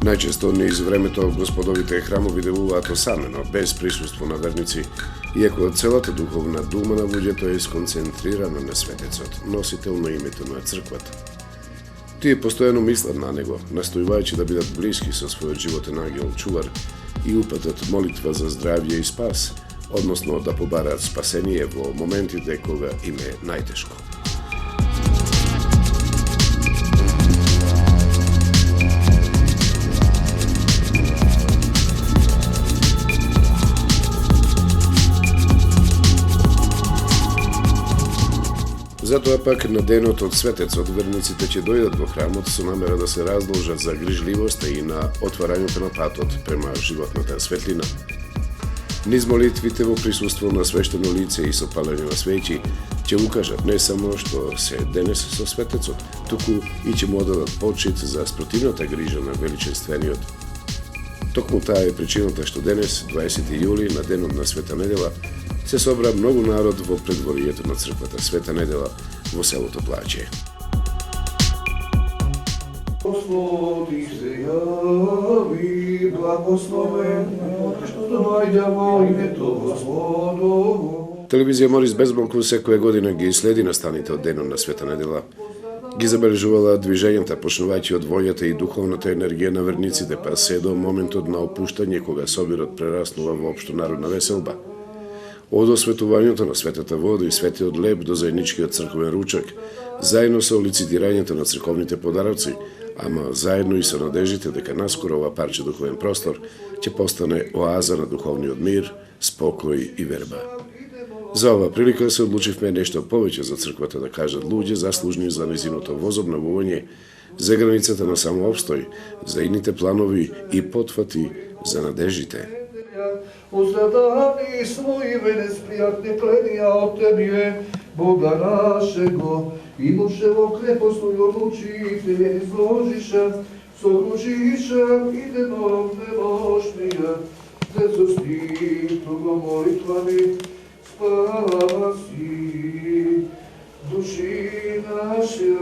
Najčesto niz времето господовите храмови делуваат осамено, без присуство на верници, иако целата духовна дума на луѓето е сконцентрирана на светецот, носител на името на црквата. Тие постојано мислат на него, настојувајќи да бидат блиски со својот животен ангел чувар и упатат молитва за здравје и спас, односно да побараат спасение во моментите кога им е најтешко. Затоа пак на денот од светецот верниците ќе дојдат во храмот со намера да се раздолжат за грижливоста и на отварањето на патот према животната светлина. Низ молитвите во присуство на свештено лице и со палење на свеќи ќе укажат не само што се денес со светецот, туку и ќе му одадат почит за спротивната грижа на величествениот. Токму таа е причината што денес, 20 јули, на денот на Света недела, се собра многу народ во предворието на црквата Света недела во селото Плаче. Господи се јави, благословен, што дојде во името Господово. Телевизија Морис Безбанку секоја година ги следи настаните од денот на Света недела. Ги забележувала движењата, почнувајќи од војата и духовната енергија на верниците, па се до моментот на опуштање кога собирот прераснува во општо народна веселба. Од осветувањето на светата вода и светиот леб до заедничкиот црковен ручак, заедно со лицитирањето на црковните подароци, ама заедно и со надежите дека наскоро ова парче духовен простор ќе постане оаза на духовниот мир, спокој и верба. За ова прилика се одлучивме нешто повеќе за црквата да кажат луѓе заслужни за незиното возобновување, за границата на самоопстој, за ините планови и потфати за надежите. Озадани своји венеспријатни пленија од Тебе, Бога нашего, и Боже во крепостно и одлучите изложиша, соружиша и денов немощнија, те заститу го молитвами, спаси души наши.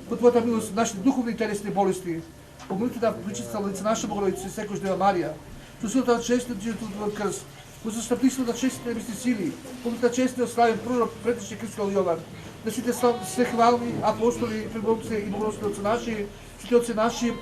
По Твојата милост, нашите духовни и телесни болести, помолите да причистила лице наша Богородица и секој Дева Марија, со силата на честниот живот од крст, во застапниство на честните небесни сили, помолите да честниот славен пророк Претече Христо Јован, да сите свехвални апостоли, пребодци и богословни отци наши, сите отци наши,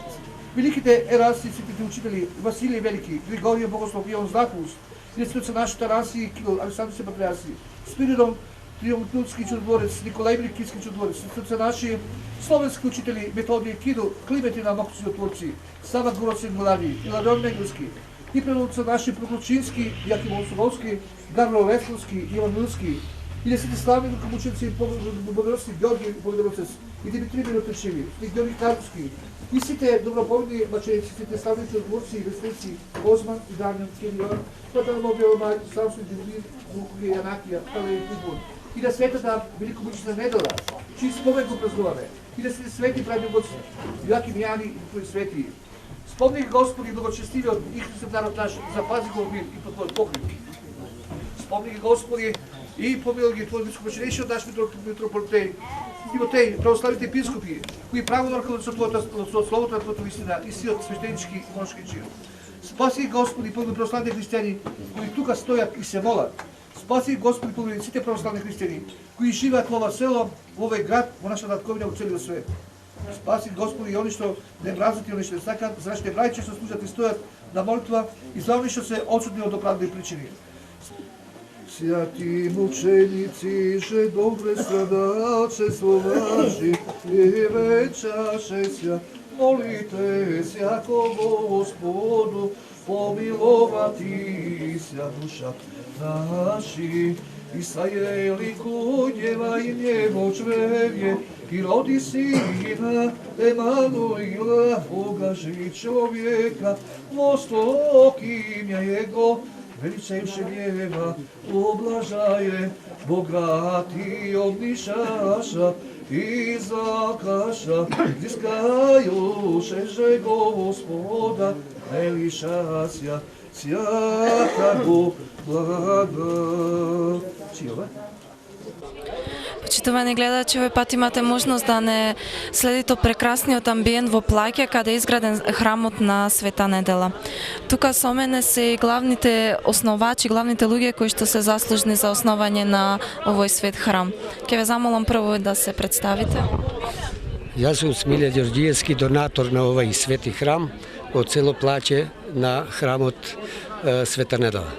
великите ераси, сите учители, Василий Велики, Григорија Богослов, Ион Златоус, и сите отци наши Тараси, Кирил, Александр Патриарси, Спиридон, Триумфилски чудотворец, Николај Великиски чудотворец, сите наши словенски учители, Методија Кидо, Климетина Моксиотворци, Сава Гороцин Млади, Иларион Менгелски, и преводца наши Проклучински, Јаким Осуговски, Гарло Лесковски, Иван Милски, и десете славни духомученици Богородски, Георги Богородец, и Димитри Миротечеви, и Георги Карповски, и сите доброповни маченици, сите славни чудотворци, вестници, Озман и Дамјан Кирилов, Патаномобија Мај, Самсон Димир, Лукугија Јанакија, Павел Тибун, и да светата великомучена недела, чиј спомен го празнуваме, и да сте свети браќа Гоци, Јаким Јани и твои свети. Спомни ги Господи благочестивиот и Христов народ наш, запази го мир и под твој покрив. Спомни ги Господи и помил ги твој високопоченешиот наш митрополитеј, и во теј православните епископи, кои право наркалат со словото на твојата истина и сиот свештенички и монашки чин. Спаси ги Господи помил православни христијани, кои тука стојат и се молат. Спаси Господи помили сите православни христијани, кои живеат во ова село, во овој град, во нашата татковина, во целиот свет. Спаси Господи и они што не мразат и они што не сакат, за нашите браќа што служат и стојат на молитва и за они што се одсутни од оправдани причини. Святи мученици, же добре страдачество ваши, и вечаше ся, молите сяко Господу, помиловати ся душа наши, и сајели коњева и немоч вевје, и роди сина Емануила, Бога живи човека, во имја Его, величајше гнева, облажаје, богати обнишаша, и закаша, дискајуше же Господа, не лишася, сјака го блага. Чијове? Почитувани гледачи, овој пат имате можност да не следите прекрасниот амбиент во Плаќа, каде е изграден храмот на Света Недела. Тука со мене се и главните основачи, главните луѓе кои што се заслужни за основање на овој свет храм. Ќе ве замолам прво да се представите. Јас сум Смиле Ѓорѓиевски, донатор на овој свети храм од село Плаќе на храмот Света Недела.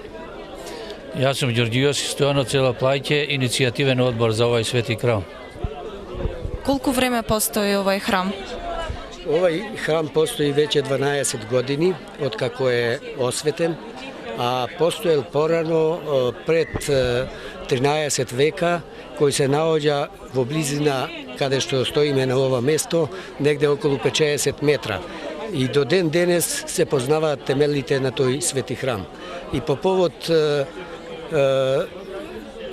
Јас сум Ѓорѓиевски, Стојан од село Плаќе, иницијативен одбор за овој свети храм. Колку време постои овој храм? Овој храм постои веќе 12 години од како е осветен, а постоел порано пред 13 века, кој се наоѓа во близина каде што стоиме на ова место, негде околу 50 метра. И до ден денес се познаваат темелите на тој свети храм. И по повод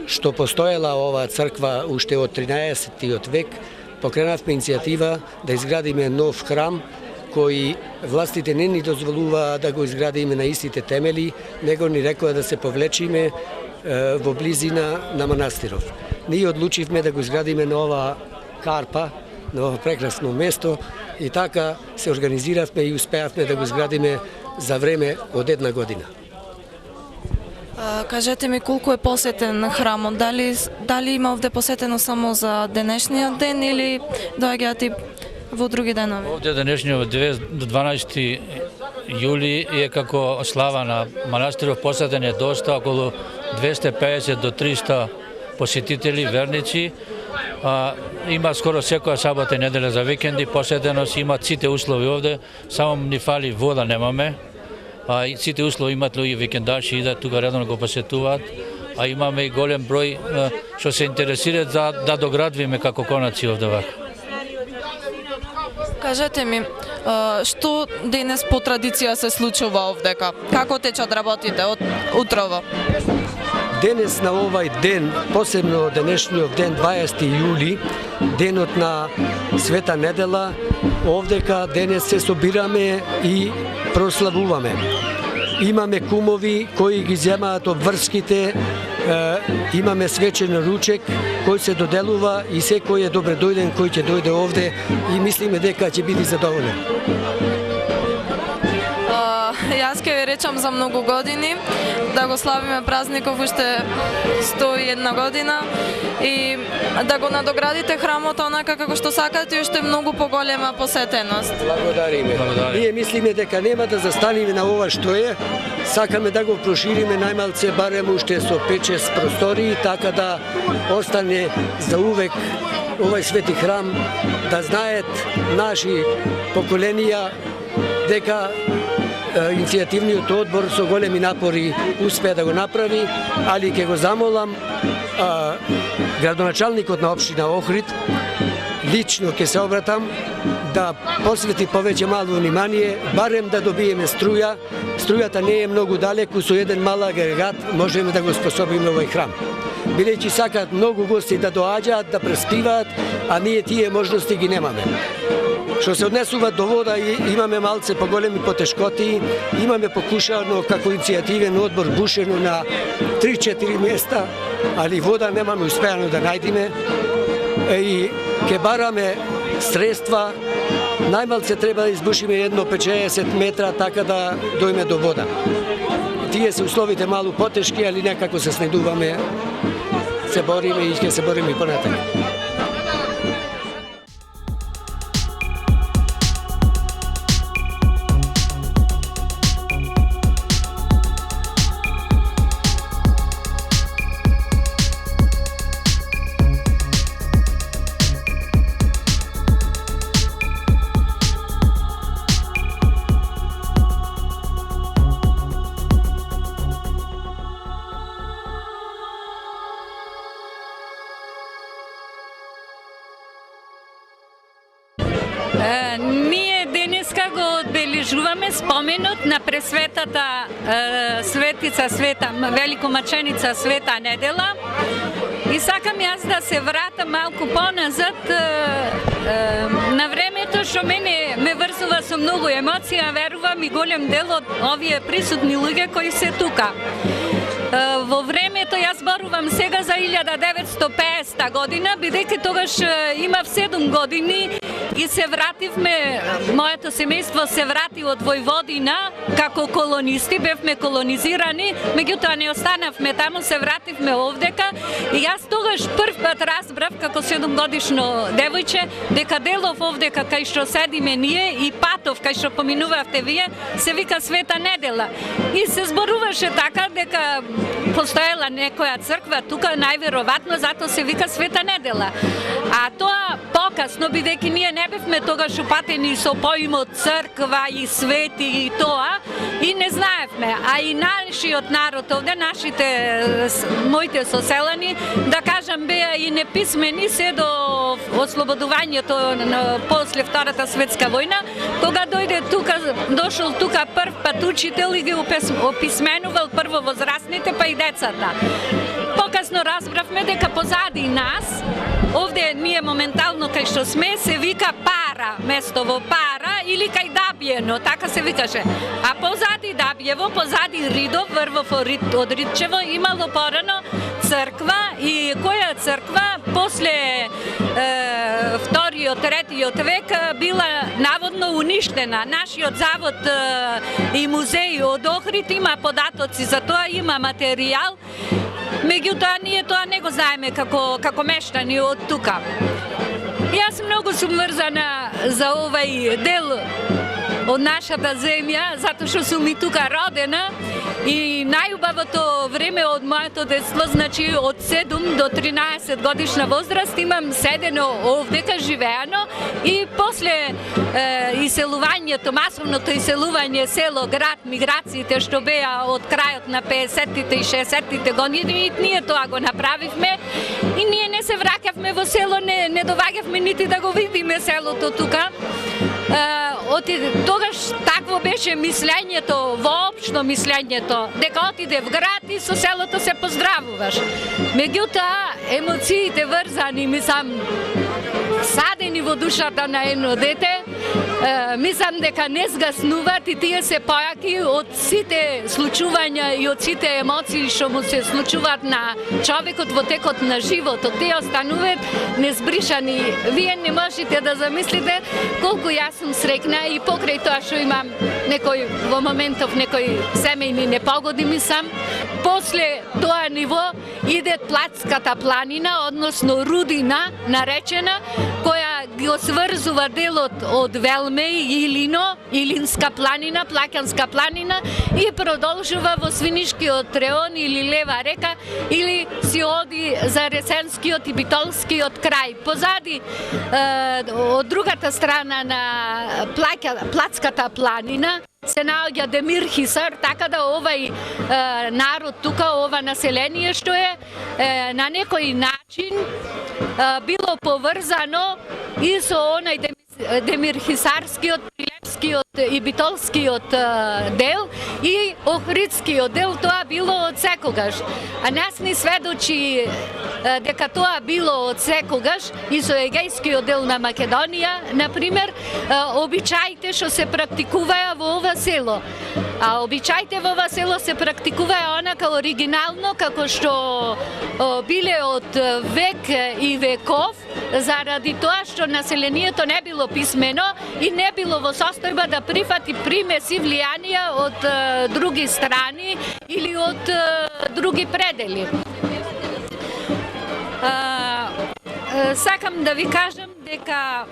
што постоела оваа црква уште од 13-тиот век, покренавме иницијатива да изградиме нов храм, кој властите не ни дозволуваа да го изградиме на истите темели, него ни рекоа да се повлечиме во близина на манастиров. Ние одлучивме да го изградиме на ова карпа, на ова прекрасно место, и така се организиравме и успеавме да го изградиме за време од 1 година. Кажете ми колку е посетен храмот, дали има овде посетено само за денешниот ден или доаѓаат и во други денови? Овде денешниот 12 јули е како слава на манастиров, посетен е доста, околу 250 до 300 посетители, верници. Има скоро секоја сабота и неделя за викенди, посетеност, има сите услови овде, само ни фали вода немаме. И сите услови имат луѓе викендаши, идат тука редовно го посетуваат, а имаме и голем број што се интересираат за да доградвиме како конаци овде вака. Кажете ми, што денес по традиција се случува овдека? Како течат работите од утрово? Денес на овај ден, посебно денешниот ден 20 јули, денот на Света Недела, овдека денес се собираме и прославуваме. Имаме кумови кои ги земаат обврските, имаме свечен ручек кој се доделува и секој е добре дојден кој ќе дојде овде и мислиме дека ќе биде задоволен. Јас ќе ви речам за многу години, да го славиме празников уште 101 година и да го надоградите храмот онака како што сакате уште многу поголема посетеност. Благодариме. Ние мислиме дека нема да застаниме на ова што е, сакаме да го прошириме најмалце барем уште со 5-6 простории, така да остане за увек овој свети храм, да знаат наши поколенија дека иницијативниот одбор со големи напори успеа да го направи, али ќе го замолам градоначалникот на општина Охрид, лично ќе се обратам да посвети повеќе мало внимание, барем да добиеме струја. Струјата не е многу далеку, со еден мал агрегат можеме да го способиме овој храм. Билејќи сакаат многу гости да доаѓаат, да преспиваат, а ние тие можности ги немаме. Што се однесува до вода, имаме малце поголеми потешкоти, имаме покушано како иницијативен одбор бушено на 3-4 места, али вода немаме успеано да најдиме и ќе бараме средства, најмалце треба да избушиме едно 50 метра така да дојме до вода. Тие се условите малку потешки, али некако се снедуваме, се бориме и ќе се бориме и понатаму. Ние денеска го одбележуваме споменот на пресветата светица Света, великомаченица Света Недела. И сакам јас да се вратам малку поназад на времето што мене ме врзува со многу емоција, верувам и голем дел од овие присутни луѓе кои се тука. Во времето зашто јас зборувам сега за 1950 година, бидејќи тогаш имав 7 години и се вративме, моето семејство се врати од Војводина како колонисти, бевме колонизирани, меѓутоа не останавме таму, се вративме овдека и јас тогаш прв пат разбрав како 7-годишно девојче дека делов овдека кај што седиме ние и патов кај што поминувавте вие се вика Света Недела. И се зборуваше така дека постоела некоја црква тука, најверојатно затоа се вика Света Недела. А тоа покасно, бидејќи ние не бевме тогаш упатени со поимот црква и свети и тоа, и не знаевме. А и нашиот народ овде, моите соселани, да кажам, беа и неписмени се до ослободувањето после Втората светска војна, кога дошол тука прв пат учител и ги описменувал прво возрастните, па и децата. Покасно разбравме дека позади нас, овде ние моментално кај што сме, се вика Пара, место во Пара или кај Дабиено, така се викаше. А позади Дабиево, позади Ридов, врвов од Ридчево, имало порано црква и која црква после вториот, третиот век била наводно уништена. Нашиот завод и музеј од Охрид има податоци за тоа, има материјал, меѓутоа ние тоа не го знаеме како мештани од тука. Јас многу сум врзана за овај дел од нашата земја, затоа што сум и тука родена и најубавото време од моето детство, значи од 7 до 13 годишна возраст имам седено овдека, живеано и после иселувањето, масовното иселување село, град, миграциите што беа од крајот на 50-тите и 60-тите години, ние тоа го направивме и ние не се враќавме во село, не доваѓавме нити да го видиме селото тука. Тогаш такво беше мислењето, воопшто мислењето, дека отиде в град и со селото се поздравуваш. Меѓутоа, емоциите врзани, мислам, садени во душата на едно дете, мислам дека не згаснуваат и тие се појаки од сите случувања и од сите емоции што му се случуваат на човекот во текот на животот. Тие остануваат незбришани. Вие не можете да замислите колку јас сум среќна и покрај тоа што имам во моментов некои семејни непогоди, мислам, после тоа ниво иде Плацката планина, односно Рудина наречена, која го сврзува делот од Велмеј и Илино, Илинска планина, Плаканска планина и продолжува во Свинишкиот реон или Лева река или си оди за Ресенскиот и Битолскиот крај. Позади, од другата страна на Плацката планина, се наоѓа Демир Хисар, така да овај народ тука, ова население што е на некој начин било поврзано и со онај Демирхисарскиот, Прилепскиот и Битолскиот дел и Охридскиот дел, тоа било од секогаш. А нас ни сведочи дека тоа било од секогаш и со Егејскиот дел на Македонија, например, обичаите што се практикуваа во ова село. А обичаите во ова село се практикуваа онака оригинално, како што биле од век и веков, заради тоа што населението не било писмено и не било во состојба да прифати примеси влијанија од други страни или од други предели. Сакам да ви кажам дека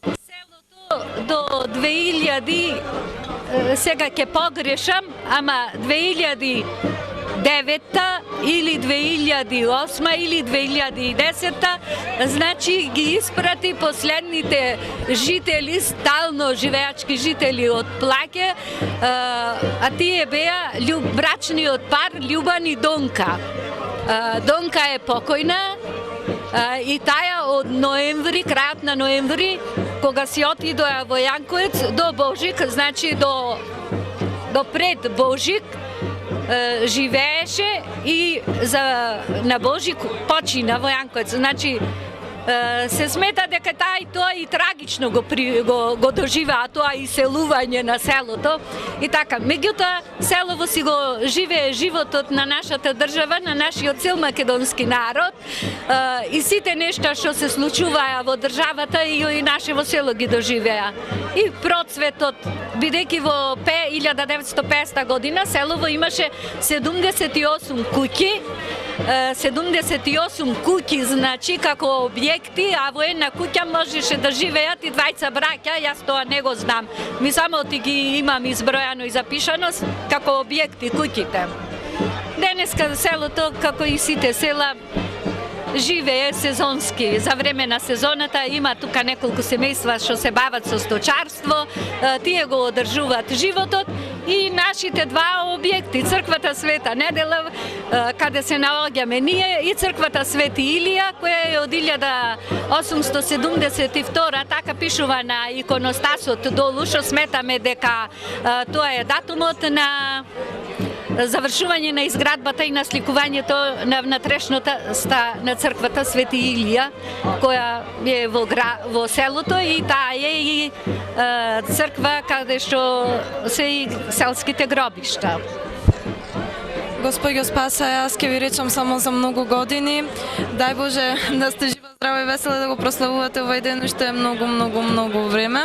селото до 2000, сега ќе погрешам, ама 2009 или 2008 или 2010, значи ги испрати последните жители, стално живеачки жители од Плаке, а тие беа брачниот пар Љубан и Донка. Донка е покојна и таја од ноември, крајот на ноември, кога си отидоа во Јанковец до Божик, значи до пред Божик, живееше и на Божик почина во Јанковец. Значи, се смета дека тоа и трагично го доживаа тоа иселување на селото и така. Меѓутоа селово си го живее животот на нашата држава, на нашиот цел македонски народ и сите нешта што се случуваа во државата и нашево село ги доживеа. И процветот, бидејќи во 1950 година селово имаше 78 куќи, 78 куќи, значи како објекти, а во една куќа можеше да живеат и двајца браќа, јас тоа не го знам. Ми само ти ги имам избројано и запишано како објекти куќите. Денеска селото, како и сите села, живее сезонски. За време на сезоната има тука неколку семејства што се бават со сточарство, тие го одржуваат животот и нашите два објекти, црквата Света Недела, каде се наоѓаме ние, и црквата Свети Илија, која е од 1872, така пишува на иконостасот долу, што сметаме дека тоа е датумот на завршување на изградбата и на сликувањето на внатрешната на црквата Свети Илија, која е во селото и таа е и црква каде што се и селските гробишта. Господи спаса, јас ќе ви речам само за многу години. Дај Боже да сте жива, здрава и весела да го прославувате овој ден, што е многу време.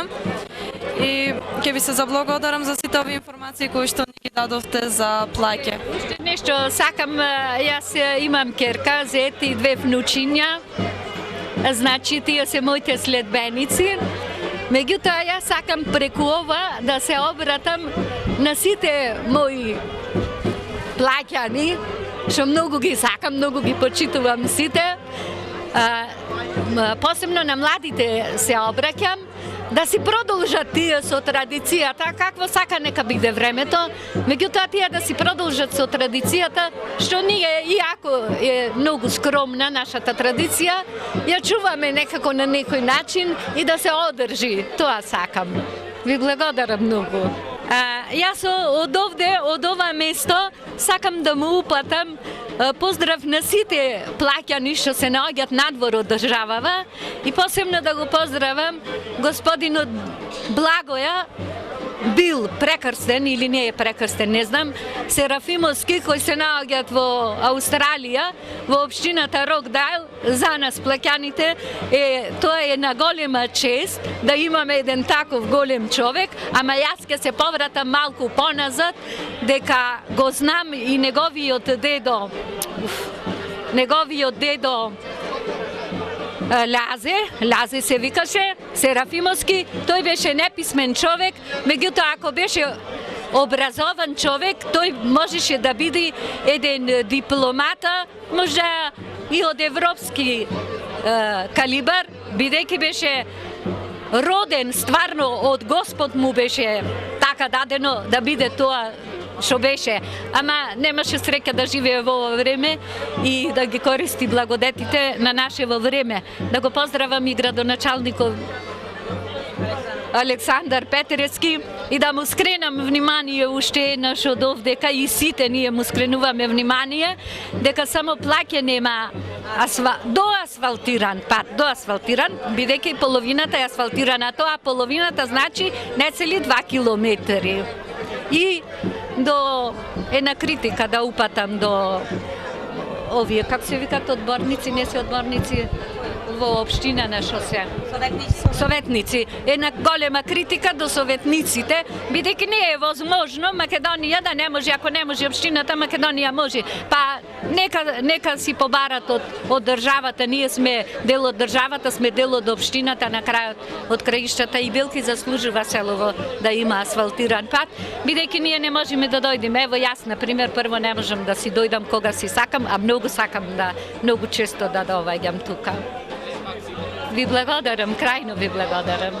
И ќе ви се заблагодарам за сите овие информации кои што ни ги дадовте за плаќе. Уште нешто сакам, јас имам керка, зет и две внучиња. Значи тие се моите следбеници. Меѓутоа јас сакам преку ова да се обратам на сите мои плаќани, што многу ги сакам, многу ги почитувам сите. Посебно на младите се обраќам, да си продолжат тие со традицијата, какво сака нека биде времето, меѓутоа тие да си продолжат со традицијата, што ние, иако е многу скромна нашата традиција, ја чуваме некако на некој начин и да се одржи. Тоа сакам. Ви благодарам многу. Јас од овде, од ова место, сакам да му упатам поздрав на сите плаќани што се наоѓаат надвор од државава и посебно да го поздравам господинот Благоја, бил прекрстен или не е прекрстен, не знам, Серафимовски, кои се наоѓаат во Аустралија, во општината Рокдайл, за нас плаќаните, тоа е на голема чест да имаме еден таков голем човек, ама јас ќе се повратам малку поназад, дека го знам и неговиот дедо Лазе се викаше, Серафимовски, тој беше неписмен човек, меѓутоа ако беше образован човек, тој можеше да биде еден дипломата, можда и од европски калибар, бидејќи беше роден стварно од Господ му беше така дадено да биде тоа што беше, ама немаше среќа да живее во ова време и да ги користи благодетите на нашево време. Да го поздравам и градоначалников Александар Петерески и да му скренам внимание уште еднаш од овдека и сите ние му скренуваме внимание дека само плаќе нема доасфалтиран пат, бидејќи половината е асфалтирана, тоа половината значи не цели 2 километри. И до една критика да упатам до овие, как се викат, одборници, не се одборници во општина на шосе. Советници. Една голема критика до советниците, бидејќи не е возможно Македонија да не може, ако не може општината, Македонија може. Па нека си побарат од државата, ние сме дел од државата, сме дел од општината, на крајот од краиштата и Билки заслужува селово да има асфалтиран пат, бидејќи ние не можеме да дојдеме. Ево јас, например, прво не можам да си дојдам кога си сакам, а многу сакам да, многу често да доаѓам тука. Ви благодарам, крајно ви благодарам.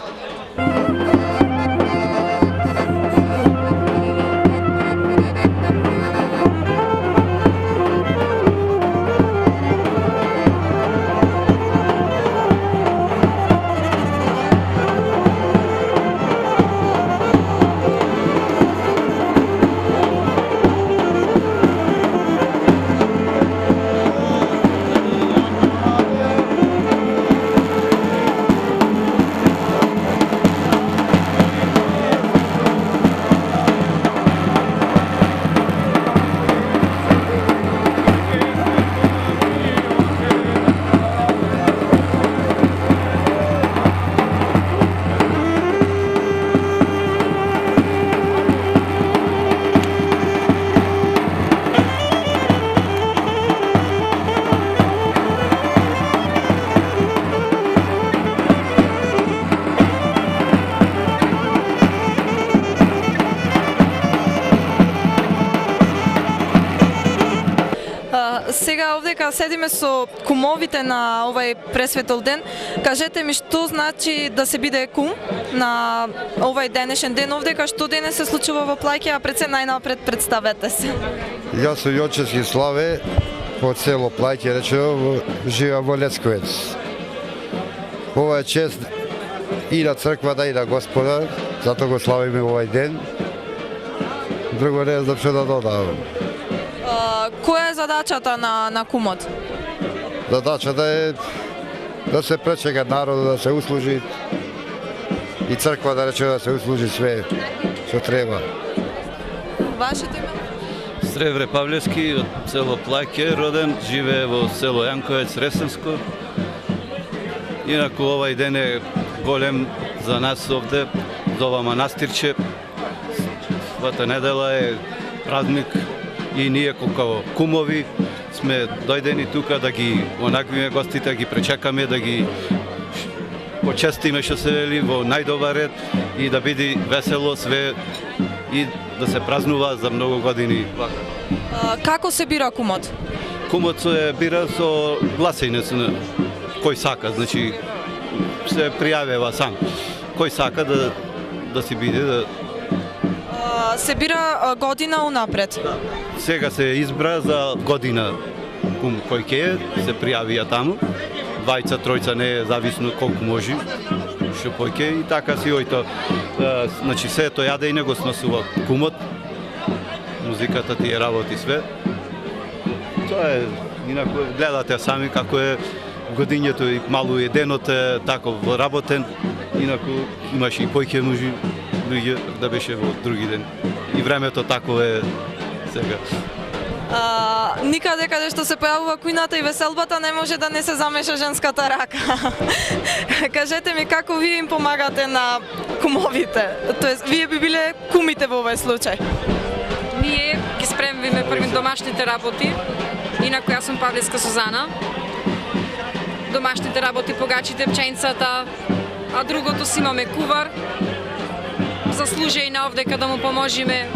дека седиме со кумовите на овај пресветол ден, кажете ми што значи да се биде кум на овај денешен ден овдека, што денес се случува во Плаќа, а пред се најнапред представете се. Јас сум Јочевски Славе, од село Плаќа, речено, живеам во Лесковец. Ова е чест и на црквата и на Господа, затоа го славиме овај ден. Друго не знам што да додавам. Која е задачата на кумот? Задачата е да се пречека народот, да се услужи и црква да рече да се услужи све што треба. Вашето име? Сревре Павлевски од село Плаќе, роден, живее во село Јанковец, Ресенско. Инаку овај ден е голем за нас овде, за ова манастирче. Свата недела е празник и ние како кумови сме дојдени тука да ги онаквиме гостите, да ги пречекаме, да ги почестиме што се вели во најдобар ред и да биде весело све и да се празнува за многу години. Како се бира кумот? Кумот се бира со гласење на кој сака, значи се пријавува сам. Кој сака да си биде Се бира година унапред. Сега се избра за година кум кој ќе се пријавија таму. Двајца, тројца, не е зависно колку може, што поќе и така си ојто. Значи сето јаде и не го сносува кумот. Музиката ти е работи све. Тоа е, инаку гледате сами како е годињето и малу е денот е таков работен. Инаку имаше и поќе може луѓе да беше во други ден. И времето тако е сега. Никаде каде што се појавува кујната и веселбата не може да не се замеша женската рака. Кажете ми како вие им помагате на кумовите? Тоест, вие би биле кумите во овој случај? Ние ги спремвиме први домашните работи, инаку јас сум Павлевска Сузана. Домашните работи, погачите, пченцата, а другото си имаме кувар, заслужени овдека да му поможиме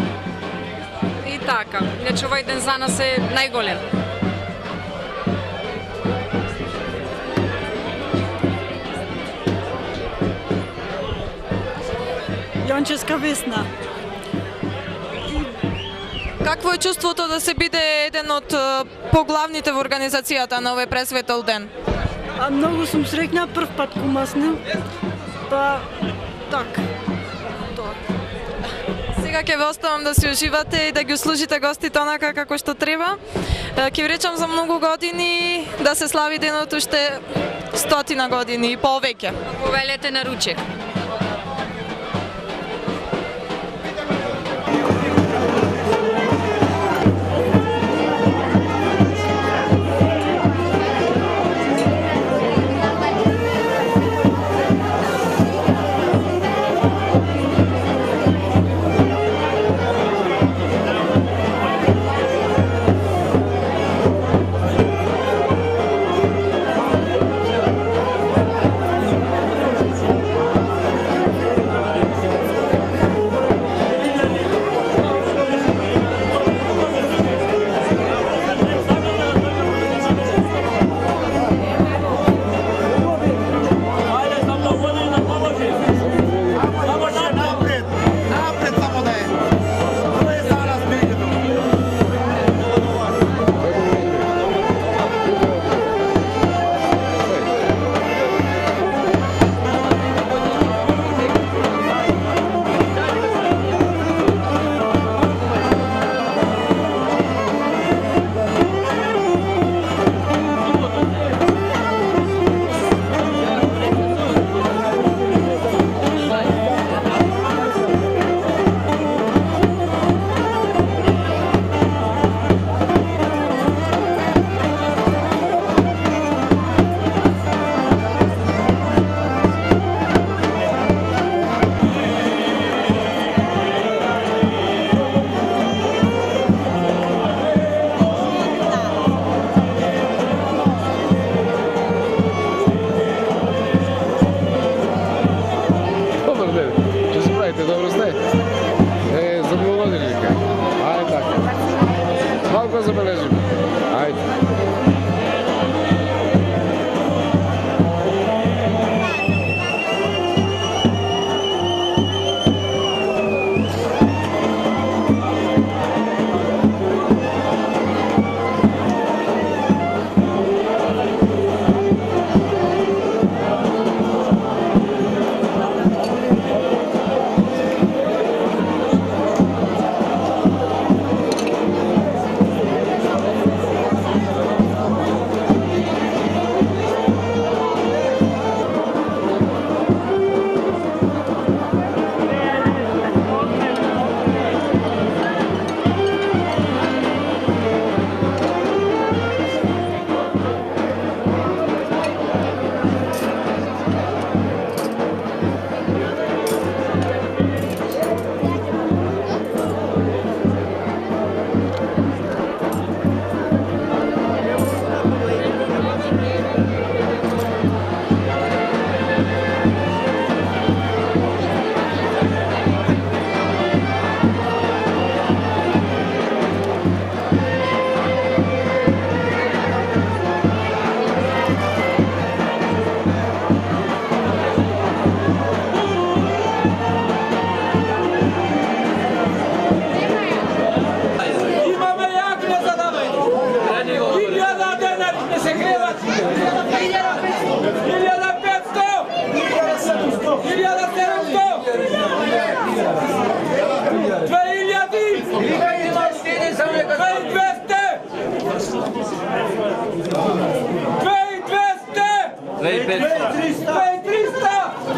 и така. Иначе овој ден за нас е најголем. Јончевска Весна. Какво е чувството да се биде еден од поглавните во организацијата на овој пресветол ден? Многу сум среќна, прв пат кумасне. Па така. Сега ќе ве оставам да си уживате и да ги услужите гостите онака како што треба. Ќе ви речам за многу години да се слави денот уште 100 години и повеќе. Повелете на ручек.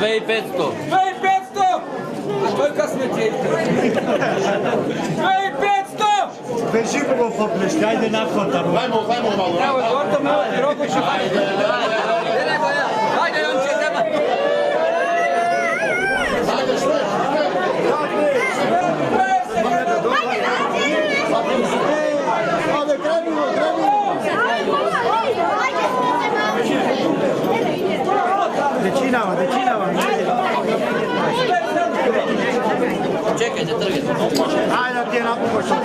2500. 2500! Koliko sme ti? 2500! Beži go poplešti, ajde nakon tamo. Evo, torto malo ti robuši. Ajde, on će tema. Ajde, što je? Ajde, krenimo. Dečinava. Čekajte, trgajte. Ajde, ti je napokošao.